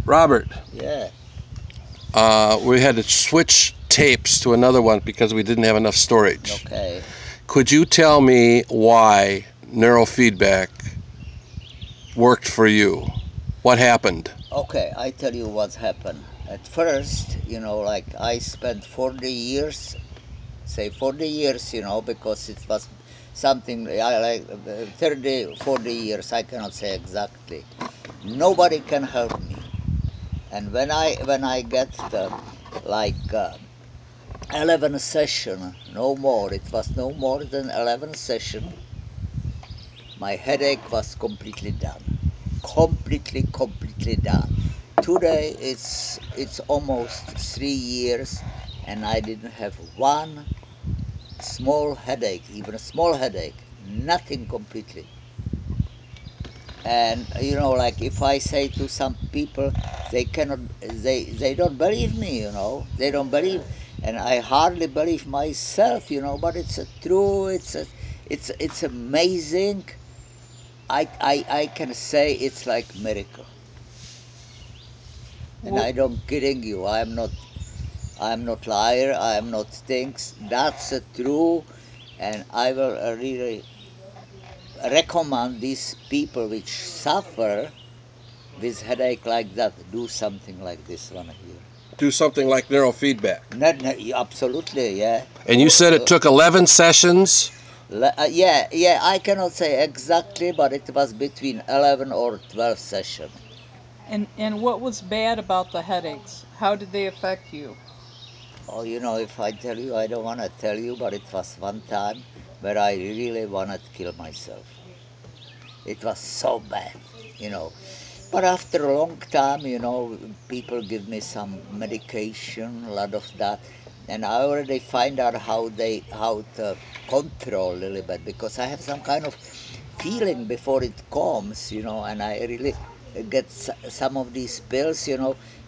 Robert, Yeah. we had to switch tapes to another one because we didn't have enough storage. Okay. Could you tell me why neurofeedback worked for you? What happened? Okay, I tell you what's happened. At first, like I spent 40 years, say 40 years, because it was something I like 30, 40 years, I cannot say exactly. Nobody can help me. And when I get the like 11 session, no more, it was no more than 11 session, my headache was completely done. Completely done. Today it's almost 3 years and I didn't have one small headache, even a small headache. Nothing completely. And like if I say to some people, they don't believe me, they don't believe, and I hardly believe myself, but it's a true, it's amazing. I can say it's like miracle, and I don't kidding you. I'm not liar. I'm not things. That's true, and I will really recommend these people which suffer with headache like that do something like this one here. Do something like neurofeedback. Absolutely, yeah. And you said it took 11 sessions? Yeah. I cannot say exactly, but it was between 11 or 12 session. And what was bad about the headaches? How did they affect you? Oh, if I tell you, I don't want to tell you, but it was one time where I really wanted to kill myself. It was so bad, you know. But after a long time, people give me some medication, a lot of that, and I already find out how to control a little bit because I have some kind of feeling before it comes, and I really get some of these pills,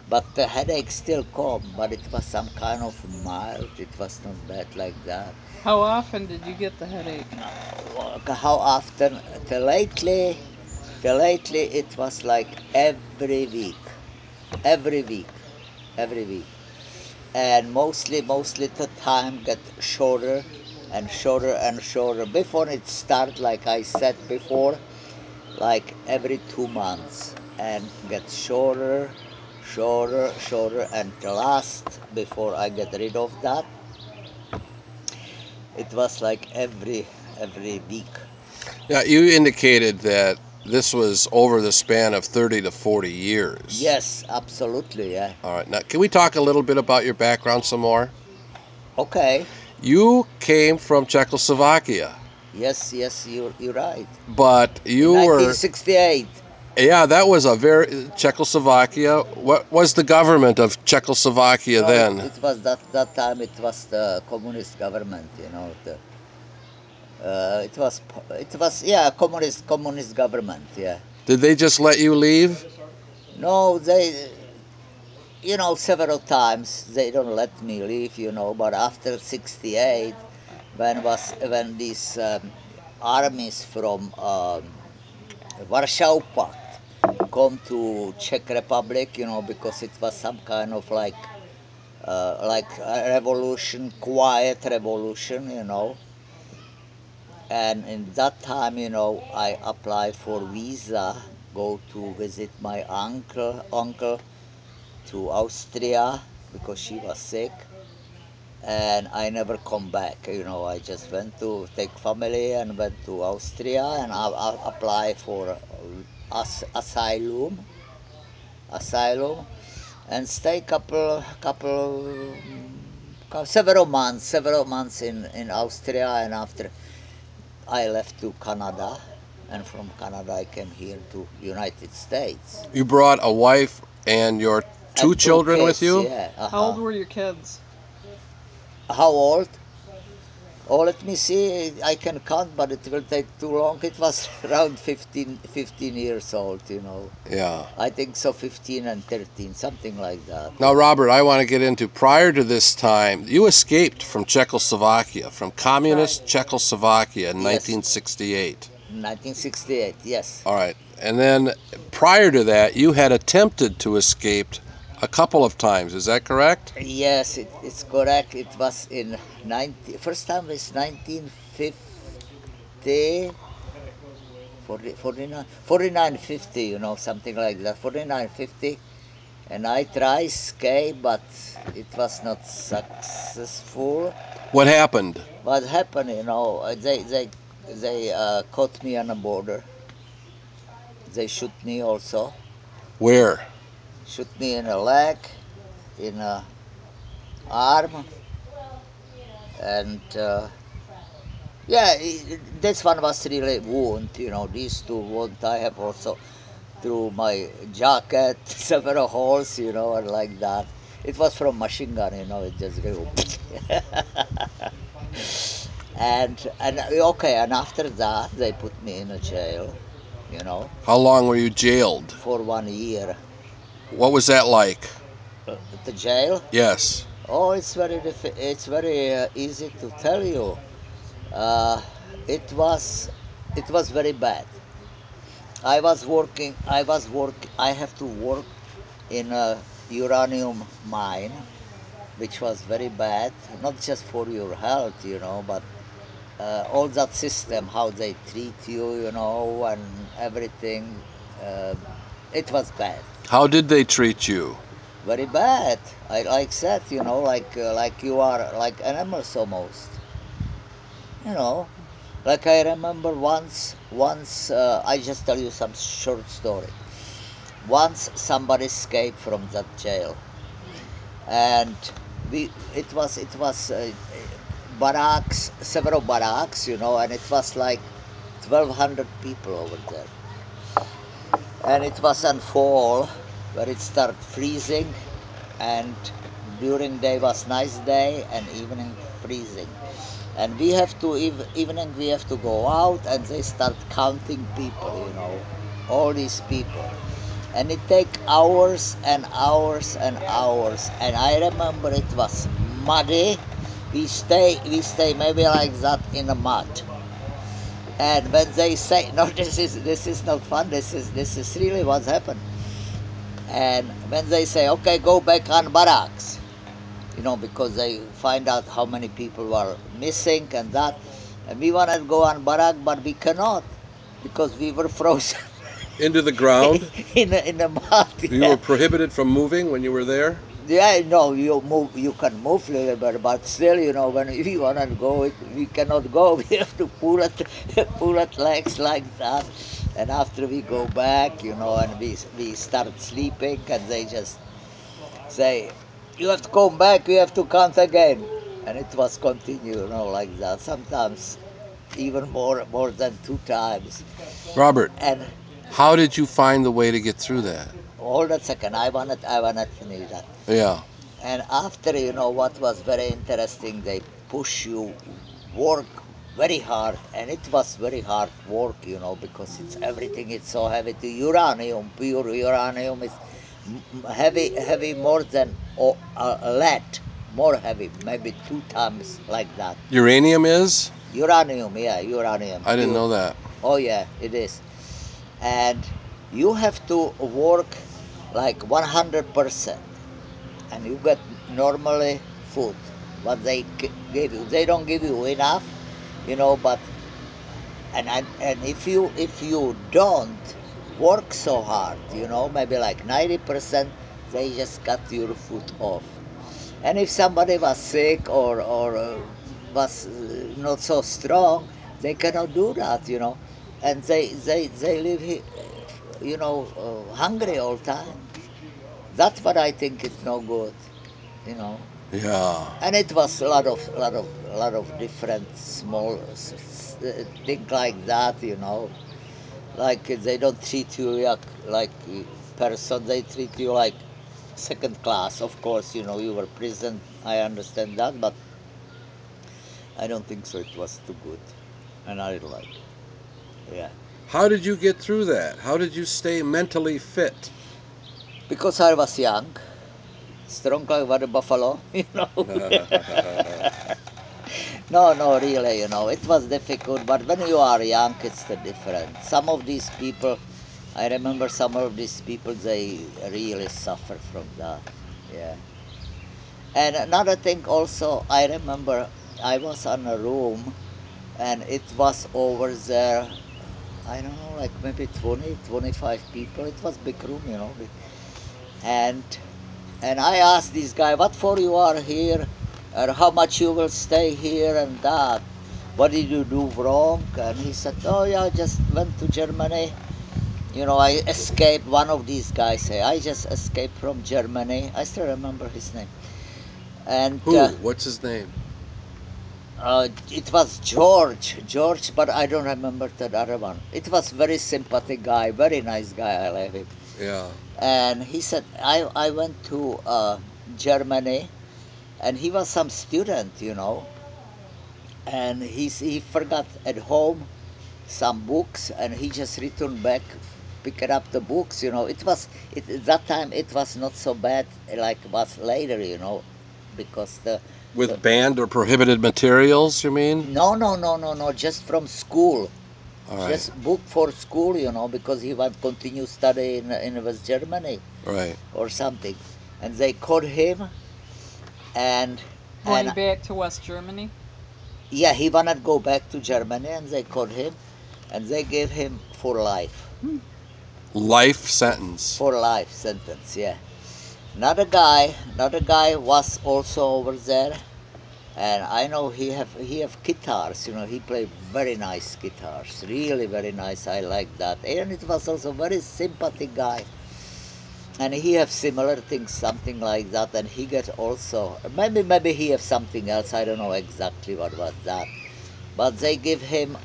but the headache still come, but it was some kind of mild. It was not bad like that. How often did you get the headache? How often? Till lately, it was like every week, every week, and mostly the time get shorter and shorter and shorter. Before it start, like I said before, like every 2 months, and get shorter, and the last before I get rid of that, it was like every week. Yeah, you indicated that this was over the span of 30 to 40 years. Yes, absolutely, yeah. All right. Now, can we talk a little bit about your background some more? Okay. You came from Czechoslovakia, Yes, you're right. but In you were, 1968. yeah, that was a very, Czechoslovakia. What was the government of Czechoslovakia No, it, then? it was that time. It was the communist government. It was yeah, communist government. Yeah. Did they just let you leave? No, they several times they don't let me leave. But after 68, when these armies from Warsaw Pact come to Czech Republic, because it was some kind of like a revolution, quiet revolution, And in that time, I applied for visa, go to visit my uncle to Austria because she was sick, and I never come back. I just went to take family and went to Austria, and I apply for asylum, and stay several months in Austria, and after I left to Canada, and from Canada I came here to United States. You brought a wife and your two And two children with kids, you? yeah. How old were your kids? How old? Oh, let me see. I can count, but it will take too long. It was around 15 years old. Yeah. I think so, 15 and 13, something like that. Now, Robert, I want to get into prior to this time, you escaped from Czechoslovakia, from communist Czechoslovakia in Yes. 1968. 1968, yes. All right. And then prior to that, you had attempted to escape a couple of times. Is that correct? Yes, it's correct. It was in first time was 1950, 4950, something like that, 4950. And I tried escape, but it was not successful. What happened? What happened, they caught me on the border. They shoot me also. Where? Shoot me in a leg, in a arm, and yeah, this one was really wound. These two wounds I have also through my jacket, several holes, and like that. It was from machine gun, it just go. And okay, and after that they put me in a jail, How long were you jailed? for 1 year. What was that like? The jail? Yes. Oh, it's very easy to tell you. Uh, it was it was very bad. I have to work in a uranium mine, which was very bad, not just for your health, but all that system, how they treat you, and everything. Uh, it was bad, How did they treat you? very bad. I like that, like you are like animals almost, you know. Like I remember once I just tell you some short story. Once somebody escaped from that jail, and it was barracks, several barracks, and it was like 1,200 people over there, and it was on fall where it started freezing, and during day was nice day, and evening freezing, and we have to evening we have to go out, and they start counting people, all these people, and it take hours and hours and hours, and I remember it was muddy. We stay maybe like that in the mud, and when they say no, this is not fun, this is really what's happened, and when they say okay, go back on barracks, because they find out how many people were missing and that. And we wanted to go on Barak, but we cannot because we were frozen Into the ground? in the mud. You were prohibited from moving when you were there? Yeah, no, you can move a little bit, but still, when we want to go, we cannot go. We have to pull at legs like that. And after we go back, and we start sleeping, and they just say, you have to come back, you have to count again. And it was continue, like that. Sometimes even more than 2 times. Robert, And how did you find the way to get through that? hold on a second, I wanna finish that. Yeah. And after, what was very interesting, they push you work very hard, and it was very hard work, because it's everything. It's so heavy. The uranium, pure uranium, is heavy more than lead, more heavy, maybe 2 times like that. Uranium is? Uranium, yeah, uranium, I didn't pure. know that. Oh yeah, it is. And you have to work like 100%, and you get normally food what they give you. They don't give you enough, but and if you don't work so hard, maybe like 90%, they just cut your foot off. And if somebody was sick or was not so strong, they cannot do that, and they live hungry all time. That's what I think is no good, you know. Yeah. And it was a lot of different small things like that, like they don't treat you like person, they treat you like second class. Of course, you were prison, I understand that, but I don't think so it was too good, and I didn't like it. Yeah, How did you get through that? How did you stay mentally fit? because I was young, strong like a buffalo, No, no, really, it was difficult. But when you are young, it's the different. Some of these people, I remember some of these people, they really suffer from that. Yeah. And another thing also, I remember I was on a room and it was over there, I don't know, like maybe 20, 25 people. It was big room, And and I asked this guy, what for you are here? Or how much you will stay here and that? What did you do wrong? And he said, oh yeah, I just went to Germany. I escaped, one of these guys say, I just escaped from Germany. I still remember his name. And Who? What's his name? it was George, but I don't remember the other one. It was very sympathetic guy, very nice guy, I like him. Yeah. And he said, I went to Germany, and he was some student, and he forgot at home some books, and he just returned back, picking up the books. That time it was not so bad like it was later, because the With banned or prohibited materials, you mean? no, no, no, no, no, just from school, All right. just book for school, because he want to continue study in West Germany Right. or something, and they caught him, and Going and back to West Germany? yeah, he wanted to go back to Germany, and they caught him, and they gave him for life. Life sentence. For life sentence, yeah. Another guy was also over there, and I know he have guitars. He played very nice guitars, really very nice. I like that, and it was also very sympathetic guy. And he have similar things, something like that, and he get also maybe he have something else. I don't know exactly what was that, but they give him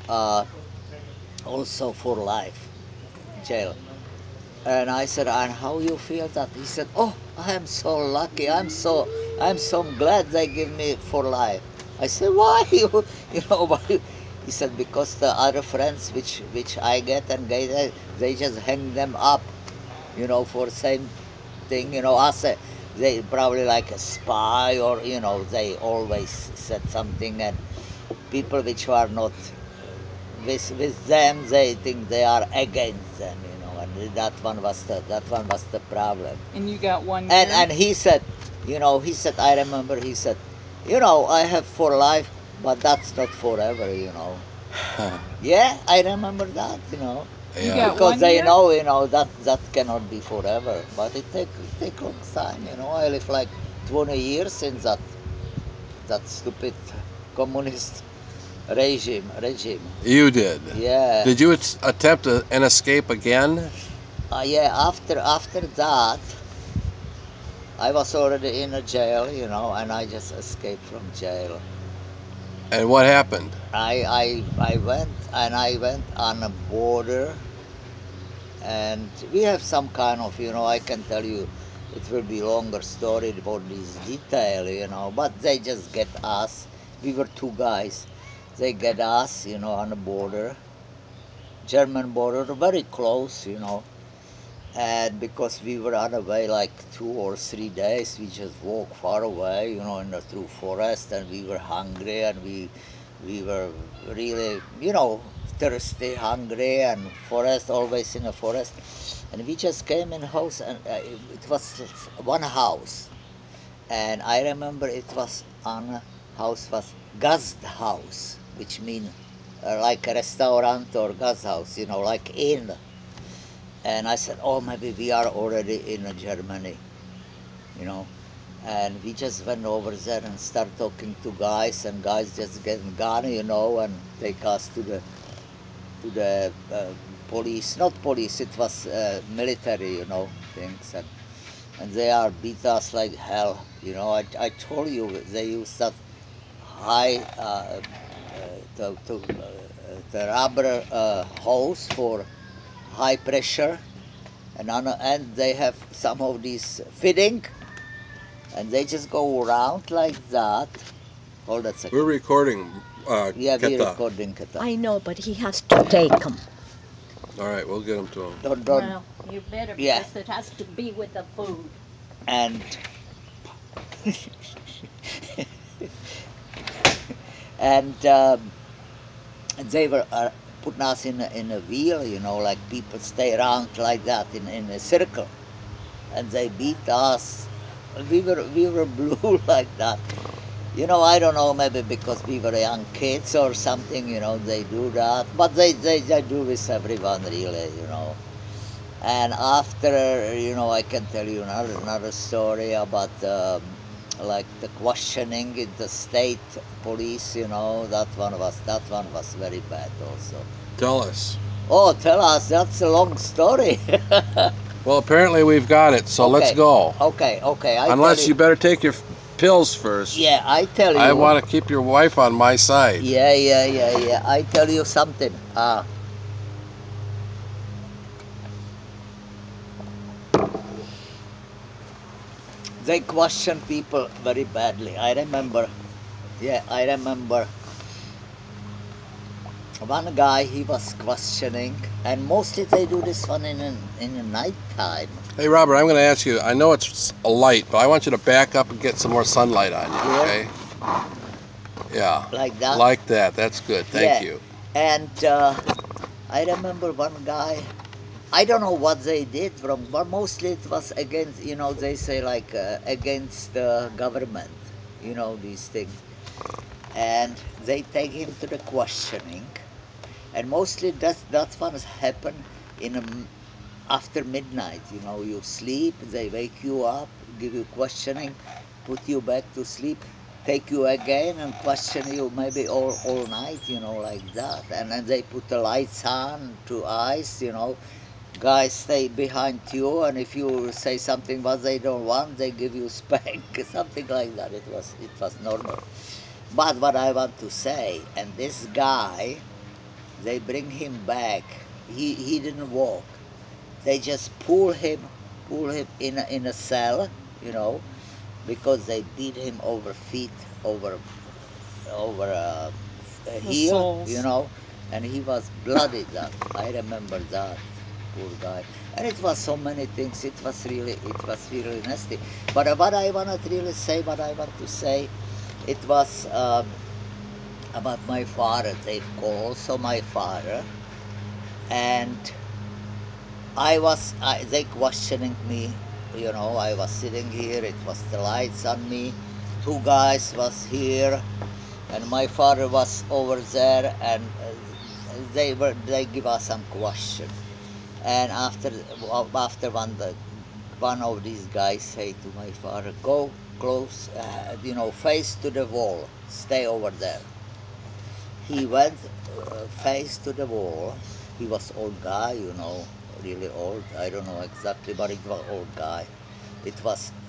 also for life jail. And I said, and how you feel that? He said, oh, I am so lucky. I'm so glad they give me for life. I said, why why? He said, because the other friends which I get and they just hang them up, for same thing, us. They probably like a spy, or they always said something, and people which are not with them, they think they are against them, and that one was the problem. And you got 1 year? And he said, I remember he said, I have for life, but that's not forever. Yeah, I remember that. You Yeah. got Because 1 year? that cannot be forever, but it take long time. I live like 20 years in that stupid communist regime. You did. Yeah. Did you attempt an escape again? Yeah, after that, I was already in a jail, and I just escaped from jail. And what happened? I went on a border, and we have some kind of, I can tell you, it will be longer story about this detail, but they just get us. We were two guys. They get us, on the border, German border, very close, and because we were on the way like 2 or 3 days, we just walked far away, through forest, and we were hungry, and we were really, thirsty, hungry, and forest, always in a forest, and we just came in house, and it was one house, and I remember it was on a house was Gasthaus, which mean like a restaurant or Gasthaus, like inn. And I said, oh, maybe we are already in Germany, you know. And we just went over there and started talking to guys, and guys just getting gun, and take us to the police. Not police, it was military, things. And they are beat us like hell. I told you they use that high, the rubber hose for high pressure, and on the end they have some of these fitting, and they just go around like that. Hold that second. We're recording, Yeah, we Keta. recording Kata. I know, but he has to take them. All right, we'll get him to him. Don't. Well, you better Yeah. because it has to be with the food. And and they were putting us in a wheel, you know, like people stay around like that in a circle, and they beat us. We were blue like that. You know, I don't know, maybe because we were young kids or something, you know, they do that. But they do with everyone, really, you know. And after, you know, I can tell you another story about like the questioning in the state police, you know, that one was very bad also. Tell us. Oh, tell us, that's a long story. Well, apparently we've got it, so let's Okay. go. Okay, I tell Unless you. you better take your pills first. Yeah, I tell I you. want to keep your wife on my side. Yeah. I tell you something. They question people very badly. I remember. Yeah, I remember. One guy, he was questioning, and mostly they do this one in the night time. Hey, Robert, I'm going to ask you. I know it's a light, but I want you to back up and get some more sunlight on you, Here, okay? Yeah. like that. Like that. That's good. Thank Yeah. you. And I remember one guy. I don't know what they did wrong, but mostly it was against, you know, they say like against the government, you know, these things. And they take him to the questioning, and mostly that's what has happened in after midnight. You know, you sleep, they wake you up, give you questioning, put you back to sleep, take you again and question you maybe all night, you know, like that. And then they put the lights on to eyes, you know, guys stay behind you, and if you say something what they don't want, they give you spank, something like that. It was normal. But what I want to say, and this guy, they bring him back. He didn't walk. They just pull him in a cell, you know, because they beat him over feet, over a The heel, you soles. know, and he was bloody. That I remember that, poor guy. And it was so many things. It was really nasty. But what I want to really say, what I want to say, it was about my father. They call also my father, and they questioning me. You know, I was sitting here. It was the lights on me. Two guys was here, and my father was over there, and they give us some question. And after one of these guys say to my father, "Go close, you know, face to the wall. Stay over there." He went face to the wall. He was old guy, you know, really old. I don't know exactly, but it was old guy.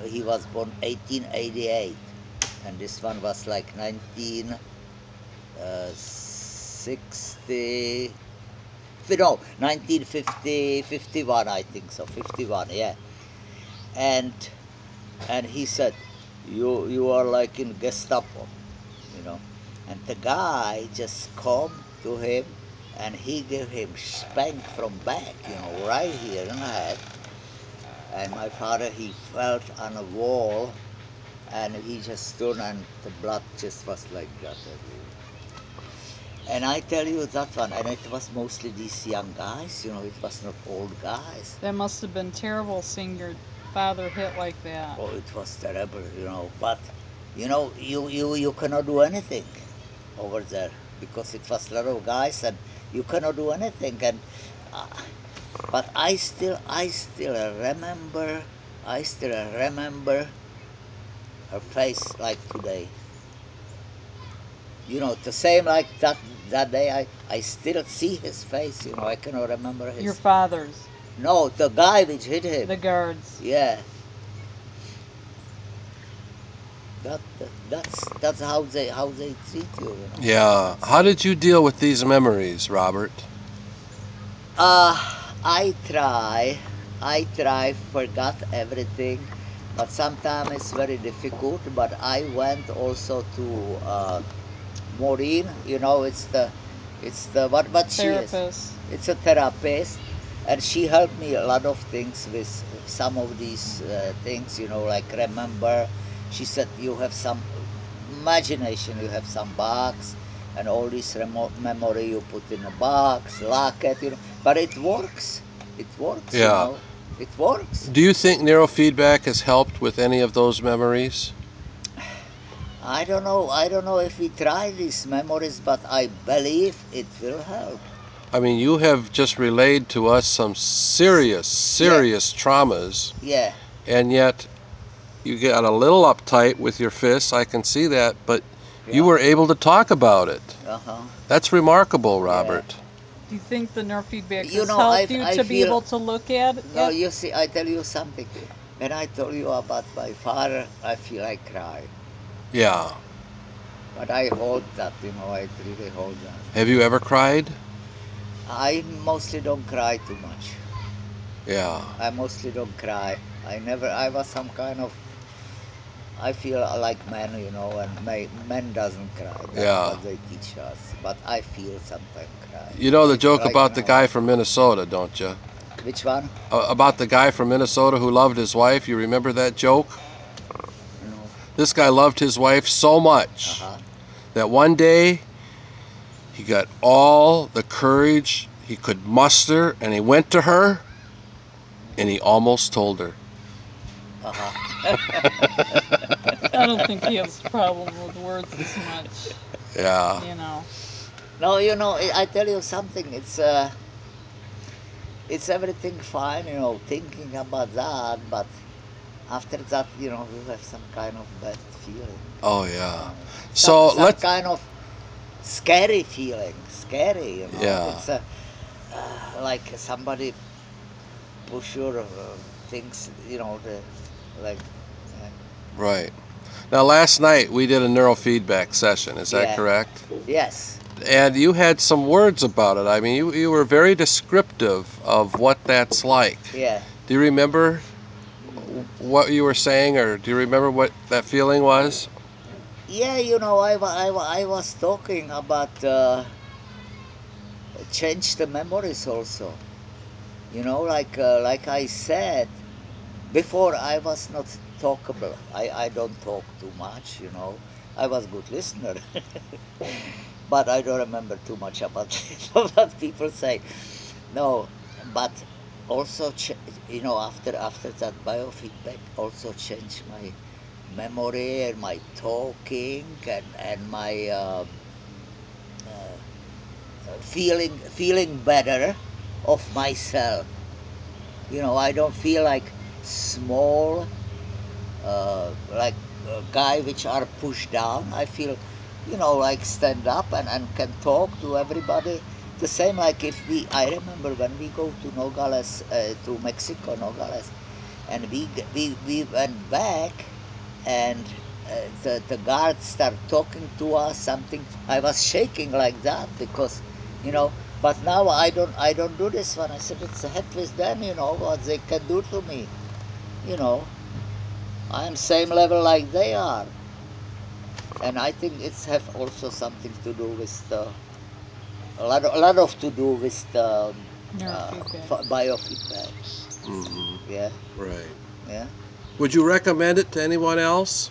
He was born 1888, and this one was like 1960. No, 1950, 51, I think so, 51, yeah. And and he said, "You are like in Gestapo, you know." And the guy just come to him, and he gave him spank from back, you know, right here in the head. And my father, he felt on a wall, and he just stood, and the blood just was like that everywhere. And I tell you that one, and it was mostly these young guys, you know, it was not old guys. That must have been terrible seeing your father hit like that. Oh, it was terrible, you know. But you know, you cannot do anything over there because it was a lot of guys, and you cannot do anything. And uh, but I still remember her face like today. You know, the same like that day. I still see his face. You know, I cannot remember Your his. father's. No, the guy which hit him. The guards. Yeah, that's how they treat you. You know. Yeah. How did you deal with these memories, Robert? Uh, I try, forgot everything, but sometimes it's very difficult. But I went also to Maureen. You know, it's the what she is. Therapist. It's a therapist, and she helped me a lot of things with some of these things. You know, like remember, she said you have some imagination, you have some bugs, and all this memory you put in a box, lock it, but it works. It works, Yeah. It works. Do you think neurofeedback has helped with any of those memories? I don't know. I don't know if we try these memories, but I believe it will help. I mean, you have just relayed to us some serious traumas, Yeah. and yet you got a little uptight with your fists. I can see that, but you Yeah. were able to talk about it. Uh-huh. That's remarkable, Robert. Do you think the neurofeedback You has know, helped you I to be feel. able to look at No, it? you see, I tell you something. When I told you about my father, I feel I cry. Yeah. But I hold that, I really hold that. Have you ever cried? I mostly don't cry too much. Yeah. I mostly don't cry. I was some kind of, I feel like men, and men doesn't cry. That's Yeah. what they teach us. But I feel sometimes cry. You know the joke Like about the now. guy from Minnesota, don't you? Which one? About the guy from Minnesota who loved his wife. You remember that joke? No. This guy loved his wife so much Uh-huh. that one day he got all the courage he could muster and he went to her and he almost told her. Uh-huh. I don't think he has a problem with words as much, Yeah. No, I tell you something. It's everything fine, thinking about that, but after that, you have some kind of bad feeling. Oh yeah. Some So some let's. kind of scary feeling. Scary, Yeah. It's like somebody push your things, like. Right. Now last night we did a neurofeedback session. Is that Yeah. correct? Yes. And you had some words about it. I mean, you were very descriptive of what that's like. Yeah. Do you remember what you were saying, or do you remember what that feeling was? Yeah, I was talking about change the memories also. Like I said before, I was not talkable. I don't talk too much. I was good listener, but I don't remember too much about what people say. No, but also after that biofeedback also changed my memory and my talking and my feeling better of myself. I don't feel like small, like a guy which are pushed down. I feel, like stand up and can talk to everybody. The same like if I remember when we go to Nogales, to Mexico, Nogales, and we went back, and the guards start talking to us something. I was shaking like that because, but now I don't do this one. I said it's a head with them, what they can do to me, you know. I am same level like they are, and I think it's have also something to do with a lot of to do with the Neurofeedback. biofeedback. Mm-hmm. Yeah, Right. yeah. Would you recommend it to anyone else?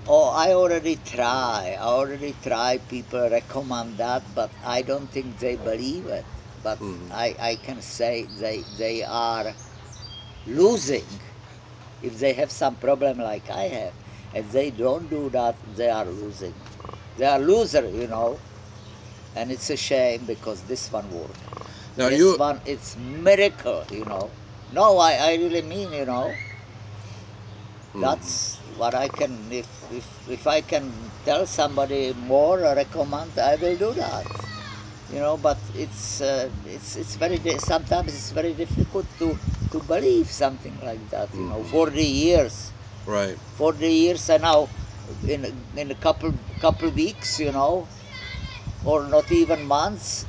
Oh, I already try. People recommend that, but I don't think they believe it. But Mm-hmm. I can say they are losing if they have some problem like I have, and they don't do that. They are losing. They are loser. And it's a shame because this one work. Now This you. one, it's miracle. No, I really mean. Mm-hmm. That's what I can. If I can tell somebody more or recommend, I will do that. But it's very sometimes it's very difficult to believe something like that. Mm-hmm. 40 years, Right. 40 years, and now in a couple weeks, or not even months,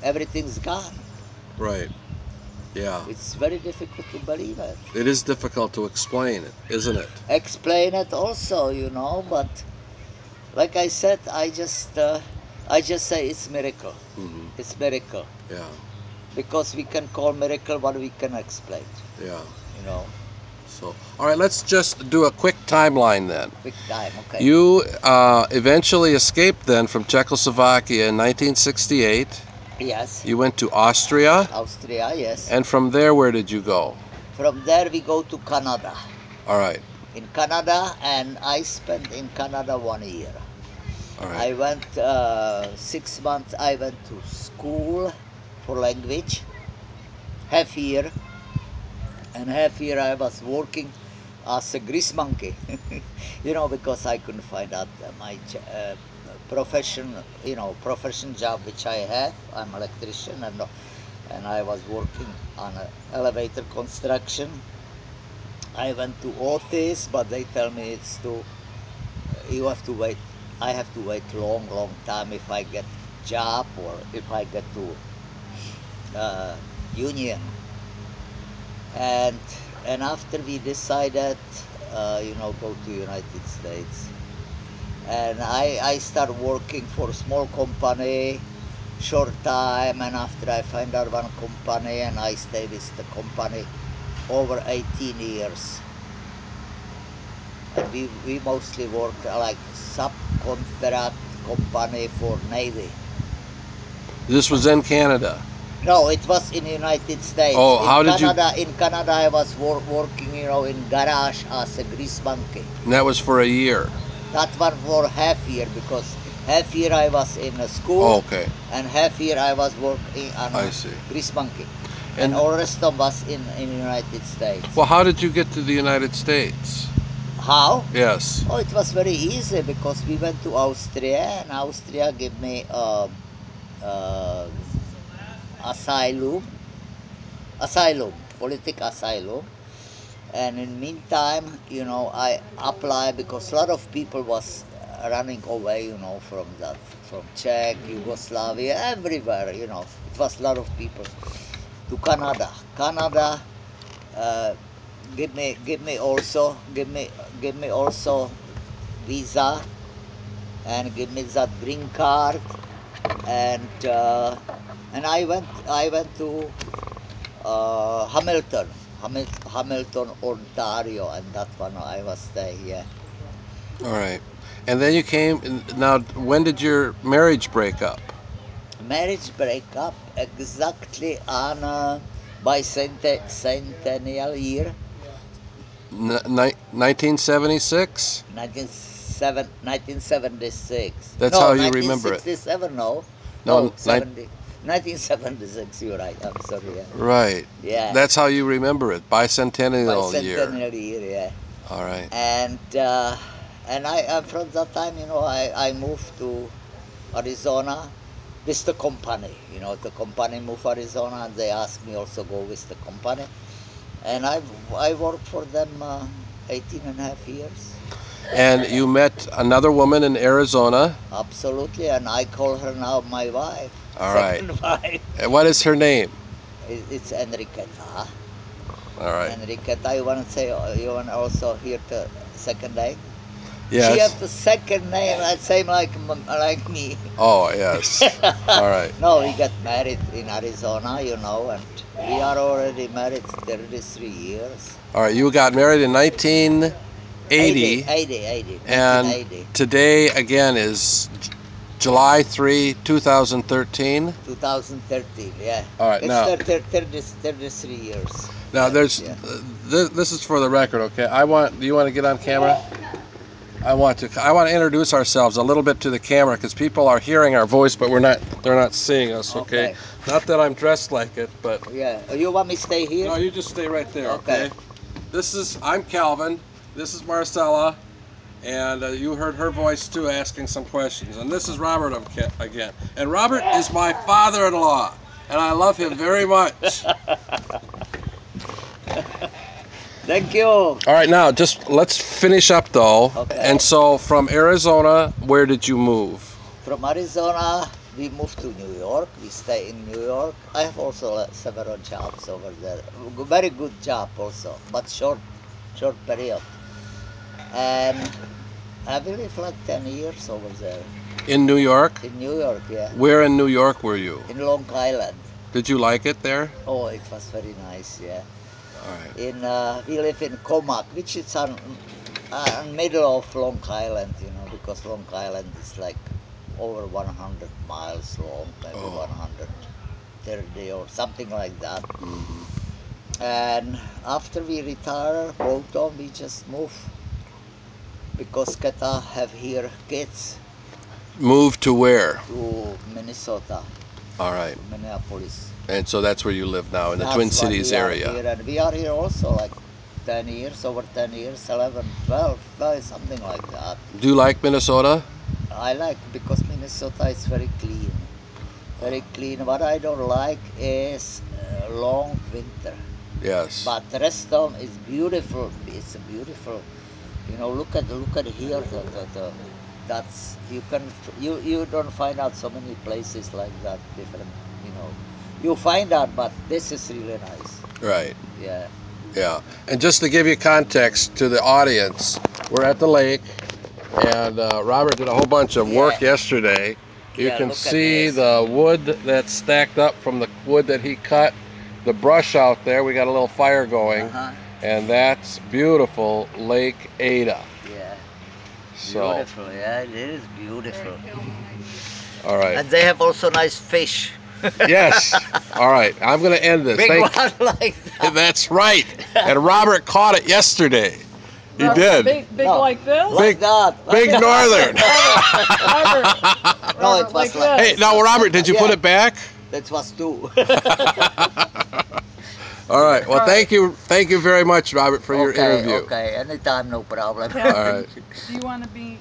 everything's gone. Right. Yeah. It's very difficult to believe it. It is difficult to explain it, isn't it? Explain it also, but like I said, I just say it's miracle. Mm-hmm. It's miracle Yeah. because we can call miracle what we can explain. Yeah. You know. So, all right, let's just do a quick timeline then. Quick time, okay. You eventually escaped then from Czechoslovakia in 1968. Yes. You went to Austria, Austria, yes. and from there, where did you go? From there we go to Canada. All right, In Canada, and I spent in Canada 1 year. all I right. went 6 months. I went to school for language. Half year, and half year I was working as a grease monkey. Because I couldn't find out my profession. Profession job which I have. I'm electrician, and I was working on elevator construction. I went to Otis, but they tell me it's too. You have to wait. I have to wait long time if I get job or if I get to union. And after we decided, go to United States, and I start working for a small company, short time, and after I find out one company, and I stay with the company over 18 years. And we mostly work like subcontract company for Navy. This was in Canada. No, it was in the United States. Oh, how did you? In Canada, I was working, in garage as a grease monkey. And that was for a year. That one for half year, because half year I was in a school, Oh, okay, and half year I was working on I see. grease monkey, And and all rest of us in the United States. well, how did you get to the United States? How? Yes. Oh, it was very easy, because we went to Austria, and Austria gave me asylum, politic asylum. And in meantime, I applied, because a lot of people was running away, from Czech, Yugoslavia, everywhere, it was a lot of people to Canada. Canada give me also visa, and give me that green card, and I went to Hamilton, Ontario, and that one I was there. Yeah. All right. And then you came. Now, when did your marriage break up? Marriage break up exactly on bicentennial year, 1976. 1976. That's No, how you remember it. 1967. No, No, 1976. You're right. I'm sorry. Yeah. right. Yeah. That's how you remember it. Bicentennial year. Bicentennial year. Yeah. All right. And I from that time, I moved to Arizona with the company. The company moved Arizona, and they asked me also go with the company, and I worked for them 18 and a half years. And you met another woman in Arizona. Absolutely, and I call her now my wife. All right. Second wife. And what is her name? It's Enriqueta. All right. Enriqueta, you want to say? You want also hear the second name? She Yes. have the second name, same like me. Oh, yes. All right. No, we got married in Arizona, and we are already married 33 years. All right. You got married in 1980. 80, And 1980. today, again, is July 3, 2013. 2013, yeah. All right, It's now- 33 years. Now, Yeah, there's yeah. this is for the record, okay? Do you want to get on camera? I want to introduce ourselves a little bit to the camera, because people are hearing our voice, but they're not seeing us, okay? Okay. Not that I'm dressed like it, but Yeah. You want me to stay here? no, you just stay right there, Okay. okay? I'm Calvin. This is Marcella, and you heard her voice too, asking some questions. And this is Robert again. And Robert is my father-in-law, and I love him very much. Thank you. All right, now just let's finish up though. Okay. And so from Arizona, where did you move? From Arizona, we moved to New York. We stay in New York. I have also several jobs over there. Very good job also, but short period. And I believe like 10 years over there. In New York? In New York, yeah. Where in New York were you? In Long Island. Did you like it there? Oh, it was very nice, yeah. All right. We live in Comac, which is on middle of Long Island, you know, because Long Island is like over 100 miles long, maybe Oh. 130 or something like that. Mhm. And after we retire, both of we just move because Kata have here kids Move to where? to Minnesota, All right. to Minneapolis. And so that's where you live now, in the That's Twin why Cities we are area. here, and we are here also like 10 years, over 10 years, 11, 12, something like that. Do you like Minnesota? I like because Minnesota is very clean. Very clean. What I don't like is long winter. Yes. But the rest of is beautiful. It's a beautiful. You know, look at here. That's you don't find out so many places like that. Different. You know, you find out, but this is really nice. Right. Yeah. Yeah. And just to give you context to the audience, we're at the lake, and Robert did a whole bunch of work yesterday. You Yeah, can look at see this. the wood that's stacked up from the wood that he cut, the brush out there. We got a little fire going, and that's beautiful Lake Ada. Yeah. So, Beautiful. Yeah, it is beautiful. all right. And they have also nice fish. Yes. All right. I'm going to end this. Big one like that. That's right. And Robert caught it yesterday. He Robert, did. Big No, like this? Like that. Big northern. Robert, No, it was like like- this. Hey, now Robert, did you put Yeah. it back? That was two. All right. Well, All thank you very much, Robert, for your interview. Okay, anytime, no problem. Calvin, All right. do you want to be